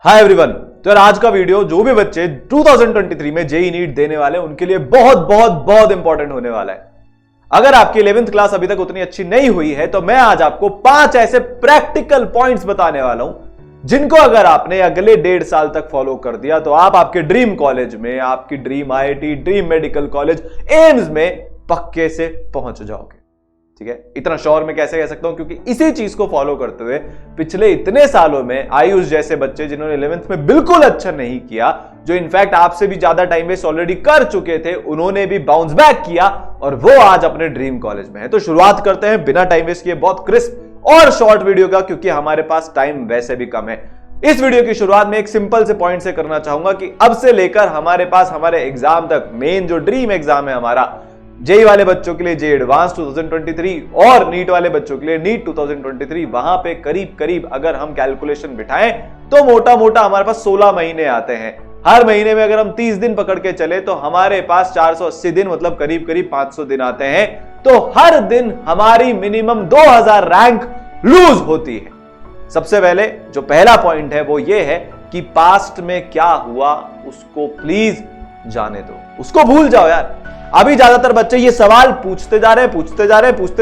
Hi everyone. तो यार आज का वीडियो जो भी बच्चे 2023 में जेईई नीट देने वाले उनके लिए बहुत बहुत बहुत इंपॉर्टेंट होने वाला है। अगर आपकी 11th क्लास अभी तक उतनी अच्छी नहीं हुई है तो मैं आज आपको 5 ऐसे प्रैक्टिकल पॉइंट्स बताने वाला हूं जिनको अगर आपने अगले 1.5 साल तक फॉलो कर दिया तो आप आपके ड्रीम कॉलेज में, आपकी dream IIT, dream medical college, AIIMS में पक्के से पहुंच जाओगे। ठीक है, इतना श्योर मैं कैसे कह सकता हूं क्योंकि इसी चीज को फॉलो करते हुए पिछले इतने सालों में आयुष जैसे बच्चे जिन्होंने 11th में बिल्कुल अच्छा नहीं किया, जो इनफैक्ट आपसे भी ज्यादा टाइम वेस्ट ऑलरेडी कर चुके थे, उन्होंने भी बाउंस बैक किया और वो आज अपने ड्रीम कॉलेज में है। तो शुरुआत करते हैं बिना टाइम वेस्ट किए बहुत क्रिस्प और शॉर्ट वीडियो का, क्योंकि हमारे पास टाइम वैसे भी कम है। इस वीडियो की शुरुआत में एक सिंपल से पॉइंट से करना चाहूंगा कि अब से लेकर हमारे पास हमारे एग्जाम तक, मेन जो ड्रीम एग्जाम है हमारा जेई वाले बच्चों के लिए जेई एडवांस 2023 और नीट वाले बच्चों के लिए नीट 2023, वहां पे करीब करीब अगर हम कैलकुलेशन बिठाएं तो मोटा मोटा हमारे पास 16 महीने आते हैं। हर महीने में अगर हम 30 दिन पकड़ के चले तो हमारे पास 480 दिन मतलब करीब करीब 500 दिन आते हैं। तो हर दिन हमारी मिनिमम 2000 रैंक लूज होती है। सबसे पहले जो पहला पॉइंट है वो ये है कि पास्ट में क्या हुआ उसको प्लीज जाने दो, उसको भूल जाओ यार। अभी ज्यादातर बच्चे ये सवाल पूछते जा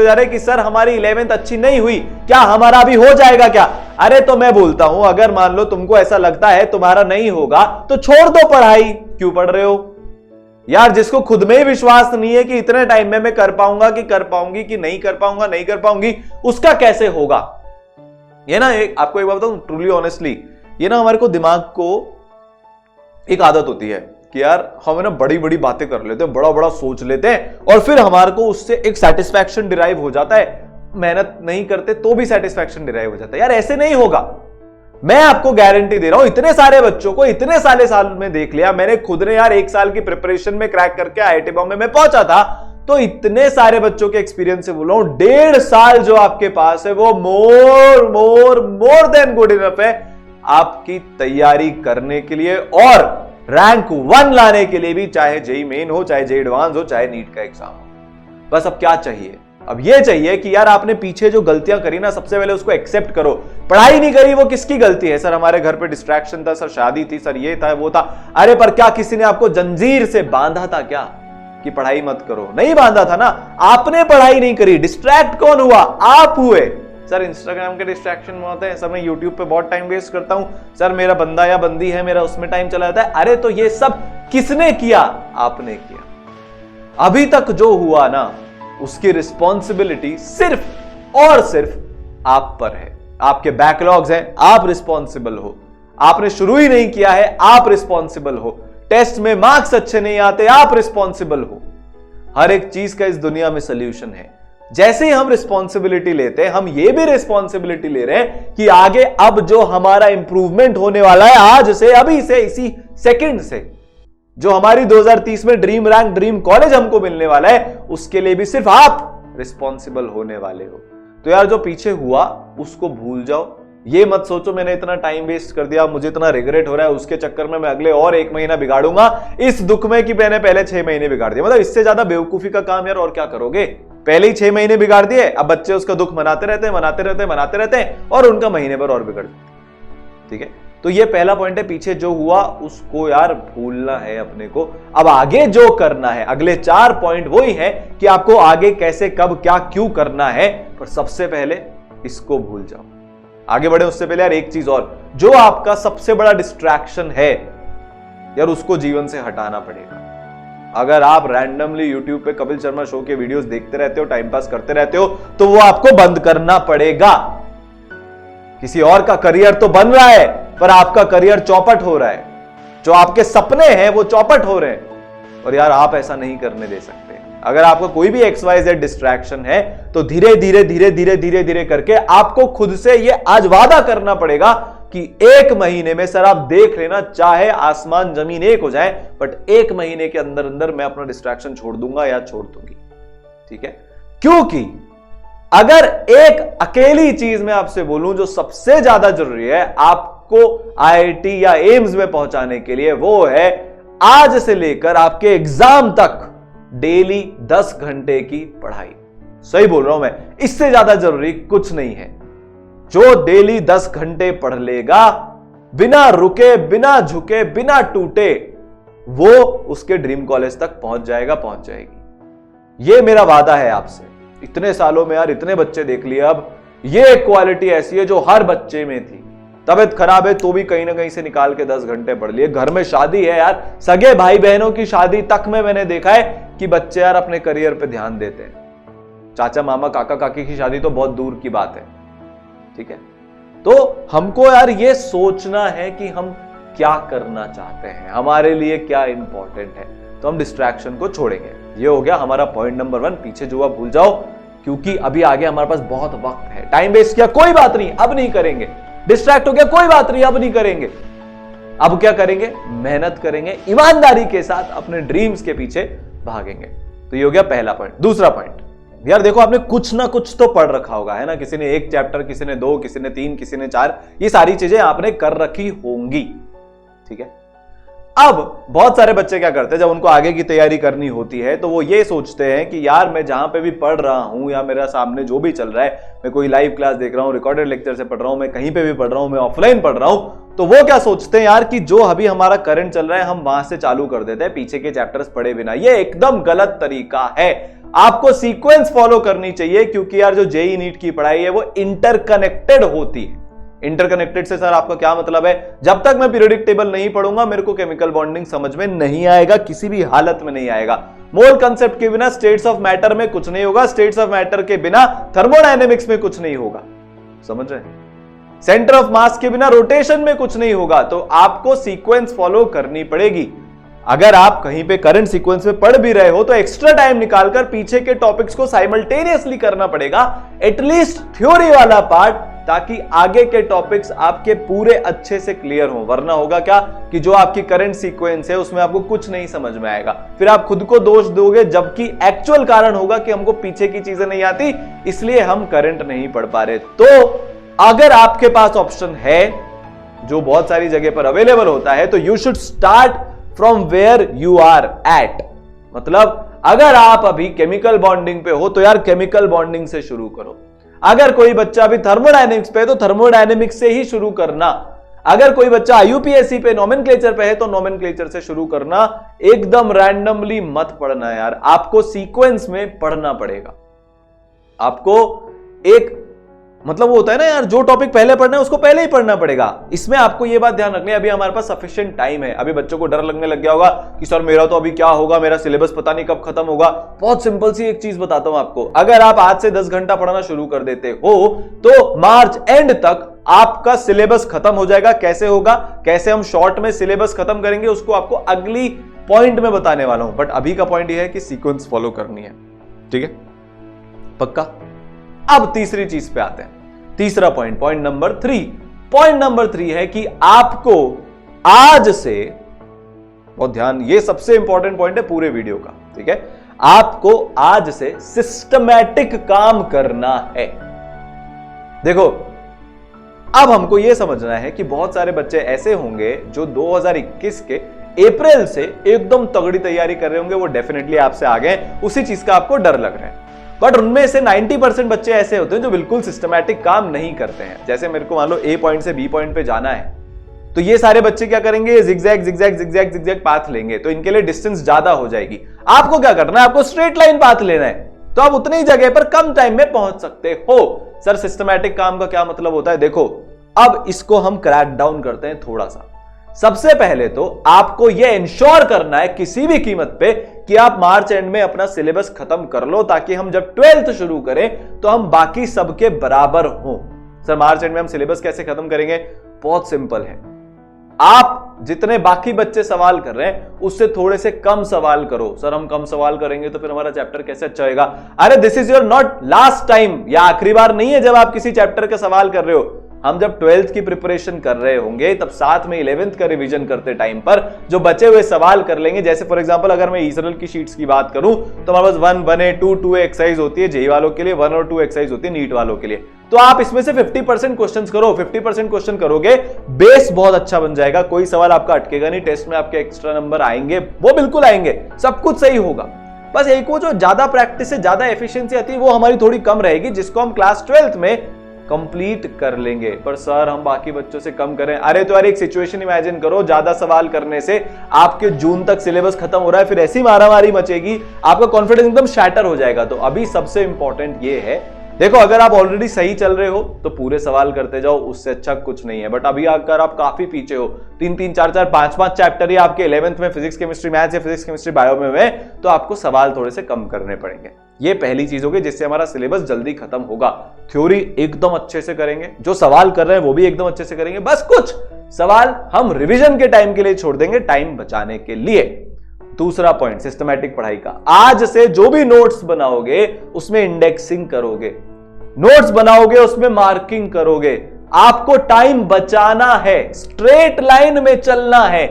रहे कि सर हमारी 11th अच्छी नहीं हुई, क्या हमारा भी हो जाएगा क्या? अरे तो मैं बोलता हूं, अगर मान लो तुमको ऐसा लगता है तुम्हारा नहीं होगा तो छोड़ दो पढ़ाई, क्यों पढ़ रहे हो यार? जिसको खुद में ही विश्वास नहीं है कि इतने टाइम में मैं कर पाऊंगा कि कर पाऊंगी कि नहीं कर पाऊंगा, नहीं कर पाऊंगी, उसका कैसे होगा? ये ना आपको एक बात बताऊं ट्रूली ऑनेस्टली, ये ना हमारे को दिमाग को एक आदत होती है कि यार हम ना बड़ी बड़ी बातें कर लेते हैं, बड़ा बड़ा सोच लेते हैं और फिर हमारे को उससे एक सेटिस्फैक्शन डिराइव हो जाता है। मेहनत नहीं करते तो भी सेटिस्फैक्शन डिराइव हो जाता है। यार ऐसे नहीं होगा, मैं आपको गारंटी दे रहा हूं। इतने सारे बच्चों को इतने सारे साल में देख लिया मैंने खुद ने यार, 1 साल की प्रिपरेशन में क्रैक करके आईआईटी बॉम्बे में पहुंचा था, तो इतने सारे बच्चों के एक्सपीरियंस से बोल रहा हूं 1.5 साल जो आपके पास है वो मोर देन गुड इनफ है आपकी तैयारी करने के लिए और रैंक 1 लाने के लिए भी, चाहे जेई मेन हो, चाहे जेई एडवांस हो, चाहे नीट का एग्जाम हो। बस अब क्या चाहिए? अब ये चाहिए कि यार आपने पीछे जो गलतियां करी ना, सबसे पहले उसको एक्सेप्ट करो। पढ़ाई नहीं करी वो किसकी गलती है? सर हमारे घर पे डिस्ट्रैक्शन था, सर शादी थी, सर ये था वो था। अरे पर क्या किसी ने आपको जंजीर से बांधा था क्या कि पढ़ाई मत करो? नहीं बांधा था ना, आपने पढ़ाई नहीं करी। डिस्ट्रैक्ट कौन हुआ? आप हुए। सर इंस्टाग्राम के डिस्ट्रैक्शन में होते हैं, सर मैं यूट्यूब पे बहुत टाइम वेस्ट करता हूं, सर मेरा बंदा या बंदी है, मेरा उसमें टाइम चला जाता है। अरे तो ये सब किसने किया? आपने किया। अभी तक जो हुआ ना उसकी रिस्पॉन्सिबिलिटी सिर्फ और सिर्फ आप पर है। आपके बैकलॉग्स हैं, आप रिस्पॉन्सिबल हो। आपने शुरू ही नहीं किया है, आप रिस्पॉन्सिबल हो। टेस्ट में मार्क्स अच्छे नहीं आते, आप रिस्पॉन्सिबल हो। हर एक चीज का इस दुनिया में सोल्यूशन है। जैसे ही हम रिस्पॉन्सिबिलिटी लेते हैं, हम ये भी रिस्पॉन्सिबिलिटी ले रहे हैं कि आगे अब जो हमारा इंप्रूवमेंट होने वाला है, आज से, अभी से, इसी सेकंड से, जो हमारी 2030 में ड्रीम रैंक, ड्रीम कॉलेज हमको मिलने वाला है, उसके लिए भी सिर्फ आप रिस्पॉन्सिबल होने वाले हो। तो यार जो पीछे हुआ उसको भूल जाओ। ये मत सोचो मैंने इतना टाइम वेस्ट कर दिया, मुझे इतना रिग्रेट हो रहा है, उसके चक्कर में मैं अगले और 1 महीना बिगाड़ूंगा इस दुख में कि मैंने पहले 6 महीने बिगाड़ दिया। मतलब इससे ज्यादा बेवकूफी का काम यार और क्या करोगे? पहले ही 6 महीने बिगाड़ दिए, अब बच्चे उसका दुख मनाते रहते हैं और उनका महीने भर और बिगड़। ठीक है, तो ये पहला पॉइंट है। पीछे जो हुआ उसको यार भूलना है अपने को। अब आगे जो करना है, अगले 4 पॉइंट वही है कि आपको आगे कैसे, कब, क्या, क्यों करना है। पर सबसे पहले इसको भूल जाओ। आगे बढ़े उससे पहले यार एक चीज और, जो आपका सबसे बड़ा डिस्ट्रैक्शन है यार उसको जीवन से हटाना पड़ेगा। अगर आप रैंडमली यूट्यूब पे कपिल शर्मा शो के वीडियोस देखते रहते हो, टाइम पास करते रहते हो, तो वो आपको बंद करना पड़ेगा। किसी और का करियर तो बन रहा है पर आपका करियर चौपट हो रहा है। जो आपके सपने हैं वो चौपट हो रहे हैं और यार आप ऐसा नहीं करने दे सकते। अगर आपको कोई भी XYZ डिस्ट्रैक्शन है तो धीरे धीरे करके आपको खुद से ये आज वादा करना पड़ेगा कि 1 महीने में, सर आप देख लेना, चाहे आसमान जमीन एक हो जाए, बट 1 महीने के अंदर अंदर मैं अपना डिस्ट्रैक्शन छोड़ दूंगा या छोड़ दूंगी। ठीक है, क्योंकि अगर एक अकेली चीज मैं आपसे बोलूं जो सबसे ज्यादा जरूरी है आपको आईआईटी या एम्स में पहुंचाने के लिए, वो है आज से लेकर आपके एग्जाम तक डेली 10 घंटे की पढ़ाई। सही बोल रहा हूं मैं, इससे ज्यादा जरूरी कुछ नहीं है। जो डेली 10 घंटे पढ़ लेगा बिना रुके, बिना झुके, बिना टूटे वो उसके ड्रीम कॉलेज तक पहुंच जाएगी। ये मेरा वादा है आपसे। इतने सालों में यार इतने बच्चे देख लिए, अब ये क्वालिटी ऐसी है जो हर बच्चे में थी। तबीयत खराब है तो भी कहीं ना कहीं से निकाल के 10 घंटे पढ़ लिए। घर में शादी है यार, सगे भाई बहनों की शादी तक में मैंने देखा है कि बच्चे यार अपने करियर पे ध्यान देते हैं। चाचा मामा काका काकी की शादी तो बहुत दूर की बात है, ठीक है। तो हमको यार ये सोचना है कि हम क्या करना चाहते हैं, हमारे लिए क्या इंपॉर्टेंट है, तो हम डिस्ट्रैक्शन को छोड़ेंगे। ये हो गया हमारा पॉइंट नंबर 1। पीछे जो आप भूल जाओ, क्योंकि अभी आगे हमारे पास बहुत वक्त है। टाइम वेस्ट किया, कोई बात नहीं, अब नहीं करेंगे। डिस्ट्रैक्ट हो गया, कोई बात नहीं, अब नहीं करेंगे। अब क्या करेंगे? मेहनत करेंगे, ईमानदारी के साथ अपने ड्रीम्स के पीछे भागेंगे। तो ये हो गया पहला पॉइंट। दूसरा पॉइंट, यार देखो आपने कुछ ना कुछ तो पढ़ रखा होगा, है ना। किसी ने 1 चैप्टर, किसी ने 2, किसी ने 3, किसी ने 4, ये सारी चीजें आपने कर रखी होंगी, ठीक है। अब बहुत सारे बच्चे क्या करते हैं, जब उनको आगे की तैयारी करनी होती है तो वो ये सोचते हैं कि यार मैं जहां पे भी पढ़ रहा हूं या मेरा सामने जो भी चल रहा है, मैं कोई लाइव क्लास देख रहा हूं, रिकॉर्डेड लेक्चर से पढ़ रहा हूं, मैं कहीं पे भी पढ़ रहा हूं, मैं ऑफलाइन पढ़ रहा हूं, तो वो क्या सोचते हैं यार कि जो अभी हमारा करंट चल रहा है हम वहां से चालू कर देते हैं पीछे के चैप्टर्स पढ़े बिना। ये एकदम गलत तरीका है। आपको सीक्वेंस फॉलो करनी चाहिए, क्योंकि यार जो जेईई नीट की पढ़ाई है वो इंटरकनेक्टेड होती है। इंटरकनेक्टेड से सर आपका क्या मतलब है? जब तक मैं पीरियोडिक टेबल नहीं पढ़ूंगा मेरे को केमिकल बॉन्डिंग समझ में नहीं आएगा, किसी भी हालत में नहीं आएगा। मोल कंसेप्ट के बिना स्टेट्स ऑफ मैटर में कुछ नहीं होगा, स्टेट्स ऑफ मैटर के बिना थर्मोडायनेमिक्स में कुछ नहीं होगा, समझ रहे हैं? सेंटर ऑफ मास के बिना रोटेशन में कुछ नहीं होगा। तो आपको सीक्वेंस फॉलो करनी पड़ेगी। अगर आप कहीं पे करंट सीक्वेंस में पढ़ भी रहे हो तो एक्स्ट्रा टाइम निकालकर पीछे के टॉपिक्स को साइमल्टेनियसली करना पड़ेगा, एटलीस्ट थ्योरी वाला पार्ट, ताकि आगे के टॉपिक्स आपके पूरे अच्छे से क्लियर हो। वरना होगा क्या कि जो आपकी करंट सीक्वेंस है उसमें आपको कुछ नहीं समझ में आएगा, फिर आप खुद को दोष दोगे, जबकि एक्चुअल कारण होगा कि हमको पीछे की चीजें नहीं आती, इसलिए हम करंट नहीं पढ़ पा रहे। तो अगर आपके पास ऑप्शन है जो बहुत सारी जगह पर अवेलेबल होता है, तो you should start from where you are at. मतलब अगर आप अभी केमिकल बॉन्डिंग पे हो तो यार केमिकल बॉन्डिंग से शुरू करो। अगर कोई बच्चा अभी थर्मोडायनेमिक्स पे है तो थर्मोडायनेमिक्स से ही शुरू करना। अगर कोई बच्चा आईयूपीएससी पे नोमेनक्लेचर पे है तो नोमेनक्लेचर से शुरू करना। एकदम रैंडमली मत पढ़ना यार, आपको सीक्वेंस में पढ़ना पड़ेगा। आपको एक मतलब वो होता है ना यार, जो टॉपिक पहले पढ़ना है उसको पहले ही पढ़ना पड़ेगा। इसमें आपको ये बात ध्यान रखनी है, अभी हमारे पास सफिशिएंट टाइम है। अभी बच्चों को डर लगने लग गया होगा कि सर मेरा तो अभी क्या होगा, मेरा सिलेबस पता नहीं कब खत्म होगा। बहुत सिंपल सी एक चीज बताता हूं आपको, अगर आप आज से 10 घंटा पढ़ना शुरू कर देते हो तो मार्च एंड तक आपका सिलेबस खत्म हो जाएगा। कैसे होगा, कैसे हम शॉर्ट में सिलेबस खत्म करेंगे उसको आपको अगली पॉइंट में बताने वाला हूं। बट अभी का पॉइंट यह है कि सीक्वेंस फॉलो करनी है, ठीक है, पक्का। अब तीसरी चीज पे आते हैं, तीसरा point, point number 3। Point number 3 है कि आपको आज से, बहुत ध्यान, ये सबसे इंपॉर्टेंट पॉइंट है पूरे वीडियो का, ठीक है, आपको आज से सिस्टमैटिक काम करना है। देखो अब हमको यह समझना है कि बहुत सारे बच्चे ऐसे होंगे जो 2021 के अप्रैल से एकदम तगड़ी तैयारी कर रहे होंगे, वो डेफिनेटली आपसे आगे हैं, उसी चीज का आपको डर लग रहा है। बट उनमें से 90% बच्चे ऐसे होते हैं जो बिल्कुल सिस्टमैटिक काम नहीं करते हैं। जैसे मेरे को मान लो ए पॉइंट से बी पॉइंट पे जाना है, तो ये सारे बच्चे क्या करेंगे, zigzag zigzag zigzag zigzag path लेंगे, तो इनके लिए डिस्टेंस ज्यादा हो जाएगी। आपको क्या करना है, आपको स्ट्रेट लाइन पाथ लेना है, तो आप उतनी जगह पर कम टाइम में पहुंच सकते हो। सर सिस्टमैटिक काम का क्या मतलब होता है? देखो अब इसको हम क्रैक डाउन करते हैं थोड़ा सा। सबसे पहले तो आपको यह इंश्योर करना है किसी भी कीमत पे कि आप मार्च एंड में अपना सिलेबस खत्म कर लो, ताकि हम जब 12th शुरू करें तो हम बाकी सबके बराबर हों। सर मार्च एंड में हम सिलेबस कैसे खत्म करेंगे? बहुत सिंपल है, आप जितने बाकी बच्चे सवाल कर रहे हैं उससे थोड़े से कम सवाल करो। सर हम कम सवाल करेंगे तो फिर हमारा चैप्टर कैसे अच्छा होगा? अरे this is your not last time, या आखिरी बार नहीं है जब आप किसी चैप्टर का सवाल कर रहे हो। हम जब 12th की प्रिपरेशन कर रहे होंगे तब साथ में 11th का रिवीजन करते टाइम पर जो बचे हुए सवाल कर लेंगे। जैसे फॉर एग्जांपल अगर मैं ईसरल की शीट्स की बात करूं तो हमारे पास 1, 1A, 2, 2A एक्सरसाइज होती है जेई वालों के लिए, 1 और 2 एक्सरसाइज होती है नीट वालों के लिए। तो आप इसमें से 50% क्वेश्चंस करो, 50% क्वेश्चन करोगे, बेस बहुत अच्छा बन जाएगा, कोई सवाल आपका अटकेगा नहीं, टेस्ट में आपके एक्स्ट्रा नंबर आएंगे, वो बिल्कुल आएंगे, सब कुछ सही होगा। बस एक वो जो ज्यादा प्रैक्टिस से ज्यादा एफिशिएंसी आती है वो हमारी थोड़ी कम रहेगी, जिसको हम क्लास 12th में कंप्लीट कर लेंगे। पर सर हम बाकी बच्चों से कम करें। अरे तो यार एक सिचुएशन इमेजिन करो, ज्यादा सवाल करने से आपके जून तक सिलेबस खत्म हो रहा है, फिर ऐसी मारामारी मचेगी, आपका कॉन्फिडेंस एकदम शैटर हो जाएगा। तो अभी सबसे इंपॉर्टेंट ये है, देखो अगर आप ऑलरेडी सही चल रहे हो तो पूरे सवाल करते जाओ, उससे अच्छा कुछ नहीं है। बट अभी अगर आप काफी पीछे हो, 3-3, 4-4, 5-5 चैप्टर ही आपके 11th में फिजिक्स केमिस्ट्री मैथ्स या फिजिक्स केमिस्ट्री बायो में हुए, तो आपको सवाल थोड़े से कम करने पड़ेंगे। ये पहली चीज होगी जिससे हमारा सिलेबस जल्दी खत्म होगा। थ्योरी एकदम अच्छे से करेंगे, जो सवाल कर रहे हैं वो भी एकदम अच्छे से करेंगे, बस कुछ सवाल हम रिवीजन के टाइम के लिए छोड़ देंगे, टाइम बचाने के लिए। दूसरा पॉइंट सिस्टमैटिक पढ़ाई का, आज से जो भी नोट्स बनाओगे उसमें इंडेक्सिंग करोगे, नोट्स बनाओगे उसमें मार्किंग करोगे। आपको टाइम बचाना है, स्ट्रेट लाइन में चलना है,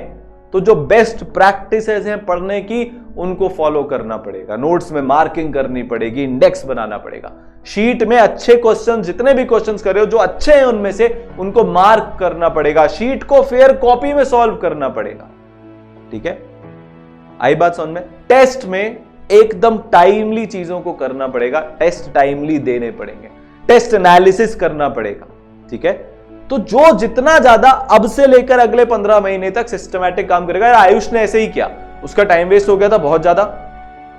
तो जो बेस्ट प्रैक्टिसेस हैं पढ़ने की उनको फॉलो करना पड़ेगा। नोट्स में मार्किंग करनी पड़ेगी, इंडेक्स बनाना पड़ेगा। शीट में अच्छे क्वेश्चन, जितने भी क्वेश्चंस कर रहे हो जो अच्छे हैं उनमें से उनको मार्क करना पड़ेगा। शीट को फेयर कॉपी में सॉल्व करना पड़ेगा। ठीक है, आई बात समझ में? टेस्ट में एकदम टाइमली चीजों को करना पड़ेगा, टेस्ट टाइमली देने पड़ेंगे, टेस्ट एनालिसिस करना पड़ेगा। ठीक है, तो जो जितना ज्यादा अब से लेकर अगले 15 महीने तक सिस्टमैटिक काम करेगा। आयुष ने ऐसे ही किया, उसका टाइम वेस्ट हो गया था बहुत ज्यादा,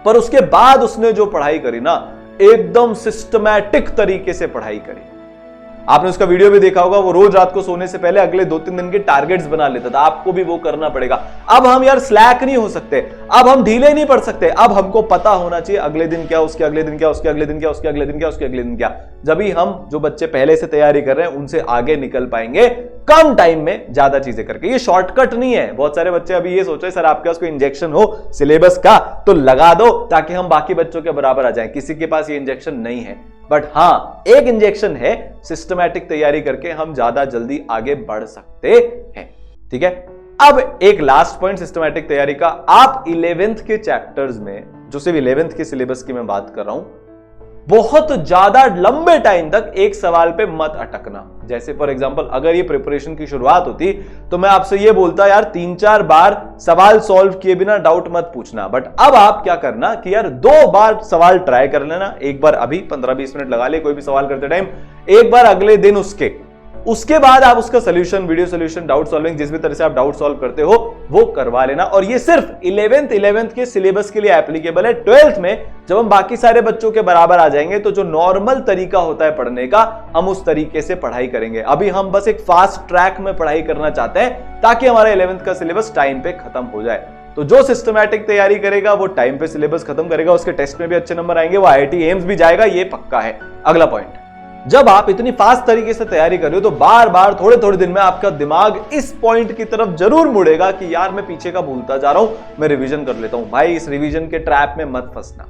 पर उसके बाद उसने जो पढ़ाई करी ना, एकदम सिस्टमैटिक तरीके से पढ़ाई करी। आपने उसका वीडियो भी देखा होगा, वो रोज रात को सोने से पहले अगले 2-3 दिन के टारगेट्स बना लेता था। आपको भी वो करना पड़ेगा। अब हम यार स्लैक नहीं हो सकते, अब हम ढीले नहीं पड़ सकते, अब हमको पता होना चाहिए अगले दिन क्या, उसके अगले दिन क्या, उसके अगले दिन क्या, उसके अगले दिन क्या, उसके अगले दिन क्या। जब भी हम जो बच्चे पहले से तैयारी कर रहे हैं उनसे आगे निकल पाएंगे कम टाइम में ज्यादा चीजें करके। ये शॉर्टकट नहीं है। बहुत सारे बच्चे अभी ये सोच रहे सर आपके पास कोई इंजेक्शन हो सिलेबस का तो लगा दो ताकि हम बाकी बच्चों के बराबर आ जाएं। किसी के पास ये इंजेक्शन नहीं है, बट हां एक इंजेक्शन है, सिस्टमैटिक तैयारी करके हम ज्यादा जल्दी आगे बढ़ सकते हैं। ठीक है, अब एक लास्ट पॉइंट सिस्टमैटिक तैयारी का। आप 11th के चैप्टर्स में, जो सिर्फ 11th के सिलेबस की मैं बात कर रहा हूं, बहुत ज्यादा लंबे टाइम तक एक सवाल पे मत अटकना। जैसे फॉर एग्जांपल अगर ये प्रिपरेशन की शुरुआत होती तो मैं आपसे ये बोलता यार 3-4 बार सवाल सॉल्व किए बिना डाउट मत पूछना। बट अब आप क्या करना कि यार 2 बार सवाल ट्राई कर लेना, एक बार अभी 15-20 मिनट लगा ले कोई भी सवाल करते टाइम, एक बार अगले दिन उसके बाद आप उसका solution, video solution, doubt solving, जिस भी तरह से आप डाउट सॉल्व करते हो वो करवा लेना। और ये सिर्फ 11th के सिलेबस के लिए एप्लीकेबल है। 12th में जब हम बाकी सारे बच्चों के बराबर आ जाएंगे तो जो नॉर्मल तरीका होता है पढ़ने का, हम उस तरीके से पढ़ाई करेंगे। अभी हम बस एक फास्ट ट्रैक में पढ़ाई करना चाहते हैं ताकि हमारा 11th का सिलेबस टाइम पे खत्म हो जाए। तो जो सिस्टमैटिक तैयारी करेगा वो टाइम पे सिलेबस खत्म करेगा, उसके टेस्ट में भी अच्छे नंबर आएंगे, वो IIT एम्स भी जाएगा, ये पक्का है। अगला पॉइंट, जब आप इतनी फास्ट तरीके से तैयारी कर रहे हो तो बार बार थोड़े दिन में आपका दिमाग इस पॉइंट की तरफ जरूर मुड़ेगा कि यार मैं पीछे का भूलता जा रहा हूं, मैं रिवीजन कर लेता हूं। भाई इस रिवीजन के ट्रैप में मत फंसना।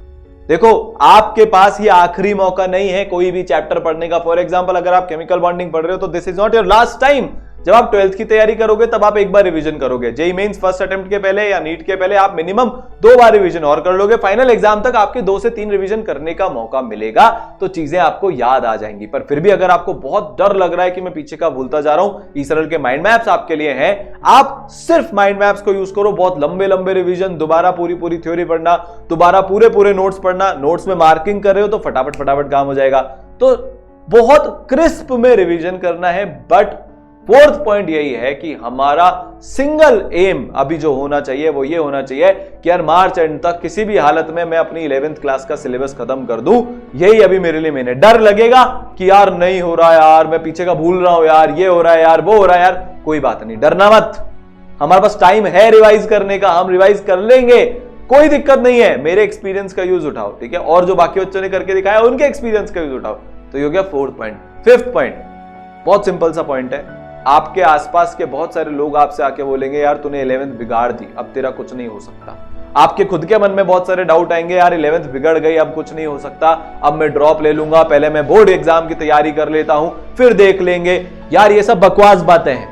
देखो आपके पास ये आखिरी मौका नहीं है कोई भी चैप्टर पढ़ने का। फॉर एग्जांपल अगर आप केमिकल बॉन्डिंग पढ़ रहे हो तो this is not your last time. जब आप 12th की तैयारी करोगे तब आप एक बार रिवीजन करोगे। जेईई मेंस फर्स्ट अटेम्प्ट के पहले या नीट के पहले आप मिनिमम 2 बार रिवीजन और कर लोगे। फाइनल एग्जाम तक आपके 2 से 3 रिवीजन करने का मौका मिलेगा, तो चीजें आपको याद आ जाएंगी। पर फिर भी अगर आपको बहुत डर लग रहा है कि मैं पीछे का भूलता जा रहा हूं, ईसरल के माइंड मैप्स आपके लिए हैं। आप सिर्फ माइंड मैप्स को यूज करो, बहुत लंबे रिवीजन, दोबारा पूरी थ्योरी पढ़ना, दोबारा पूरे नोट्स पढ़ना। नोट्स में मार्किंग कर रहे हो तो फटाफट काम हो जाएगा। तो बहुत क्रिस्प में रिवीजन करना है। बट 4th पॉइंट यही है कि हमारा सिंगल एम अभी जो होना चाहिए वो ये होना चाहिए कि यार मार्च एंड तक किसी भी हालत में मैं अपनी 11th क्लास का सिलेबस खत्म कर दूं। यही अभी मेरे लिए मेन है। डर लगेगा कि यार नहीं हो रहा यार, मैं पीछे का भूल रहा हूं यार, ये हो रहा है यार, वो हो रहा है यार, कोई बात नहीं, डरना मत। हमारे पास टाइम है रिवाइज करने का, हम रिवाइज कर लेंगे, कोई दिक्कत नहीं है। मेरे एक्सपीरियंस का यूज उठाओ, ठीक है, और जो बाकी बच्चों ने करके दिखाया उनके एक्सपीरियंस का यूज उठाओ। तो ये हो गया 4th पॉइंट। 5th पॉइंट बहुत सिंपल सा पॉइंट है। आपके आसपास के बहुत सारे लोग आपसे आके बोलेंगे यार तूने 11th बिगाड़ दी, अब तेरा कुछ नहीं हो सकता। आपके खुद के मन में बहुत सारे डाउट आएंगे, यार 11th बिगड़ गई, अब कुछ नहीं हो सकता, अब मैं ड्रॉप ले लूंगा, पहले मैं बोर्ड एग्जाम की तैयारी कर लेता हूं फिर देख लेंगे। यार ये सब बकवास बातें हैं।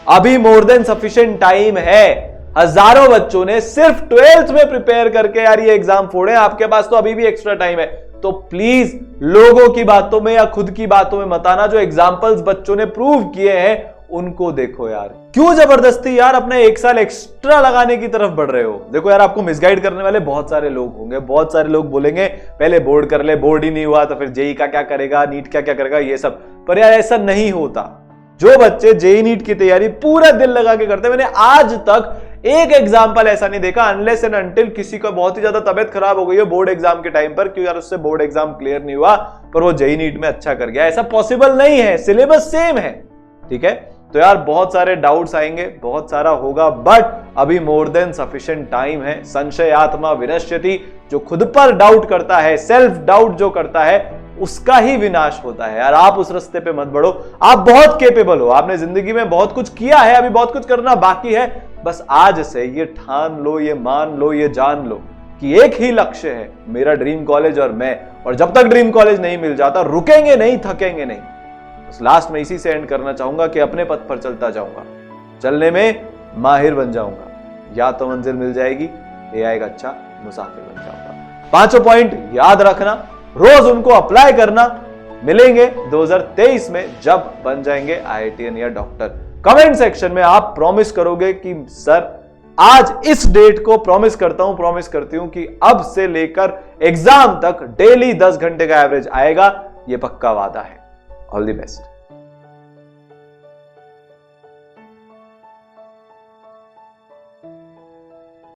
अभी मोर देन सफिशिएंट टाइम है। हजारों बच्चों ने सिर्फ 12th में प्रिपेयर करके यार ये एग्जाम फोड़े, आपके पास तो अभी भी एक्स्ट्रा टाइम है। तो प्लीज लोगों की बातों में या खुद की बातों में मत आना। जो एग्जाम्पल्स बच्चों ने प्रूव किए हैं उनको देखो यार। क्यों जबरदस्ती यार अपने 1 साल एक्स्ट्रा लगाने की तरफ बढ़ रहे हो? देखो यार, आपको मिसगाइड करने वाले बहुत सारे लोग होंगे, बहुत सारे लोग बोलेंगे पहले बोर्ड कर ले, बोर्ड ही नहीं हुआ तो फिर जेई का क्या करेगा, नीट का क्या करेगा, ये सब। पर यार ऐसा नहीं होता। जो बच्चे जेई नीट की तैयारी पूरा दिल लगा के करते हैं, मैंने आज तक एक एग्जाम्पल ऐसा नहीं देखा अनलेस एंड अनटिल किसी का बहुत ही ज्यादा तबियत खराब हो गई है बोर्ड एग्जाम के टाइम पर, क्यों यार उससे बोर्ड एग्जाम क्लियर नहीं हुआ पर वो जेई नीट में अच्छा कर गया। ऐसा पॉसिबल नहीं है, सिलेबस सेम है, ठीक है। तो यार बहुत सारे डाउट्स आएंगे, बहुत सारा होगा, बट अभी मोर देन सफिशिएंट टाइम है। संशय आत्मा विनश्यति, जो खुद पर डाउट करता है, सेल्फ डाउट जो करता है, उसका ही विनाश होता है। यार आप उस रास्ते पे मत बढ़ो, आप बहुत कैपेबल हो, आपने जिंदगी में बहुत कुछ किया है, अभी बहुत कुछ करना बाकी है। बस आज से ये ठान लो, ये मान लो, ये जान लो कि एक ही लक्ष्य है, मेरा ड्रीम कॉलेज और मैं। और जब तक ड्रीम कॉलेज नहीं मिल जाता रुकेंगे नहीं, थकेंगे नहीं। बस लास्ट में इसी से एंड करना चाहूंगा कि अपने पथ पर चलता जाऊंगा, चलने में माहिर बन जाऊंगा, या तो मंजिल मिल जाएगी या एक अच्छा मुसाफिर बन जाऊंगा। 5 पॉइंट याद रखना, रोज उनको अप्लाई करना। मिलेंगे 2023 में जब बन जाएंगे IITian या डॉक्टर। कमेंट सेक्शन में आप प्रॉमिस करोगे कि सर आज इस डेट को प्रॉमिस करता हूं, प्रॉमिस करती हूं कि अब से लेकर एग्जाम तक डेली 10 घंटे का एवरेज आएगा, ये पक्का वादा है। All the best.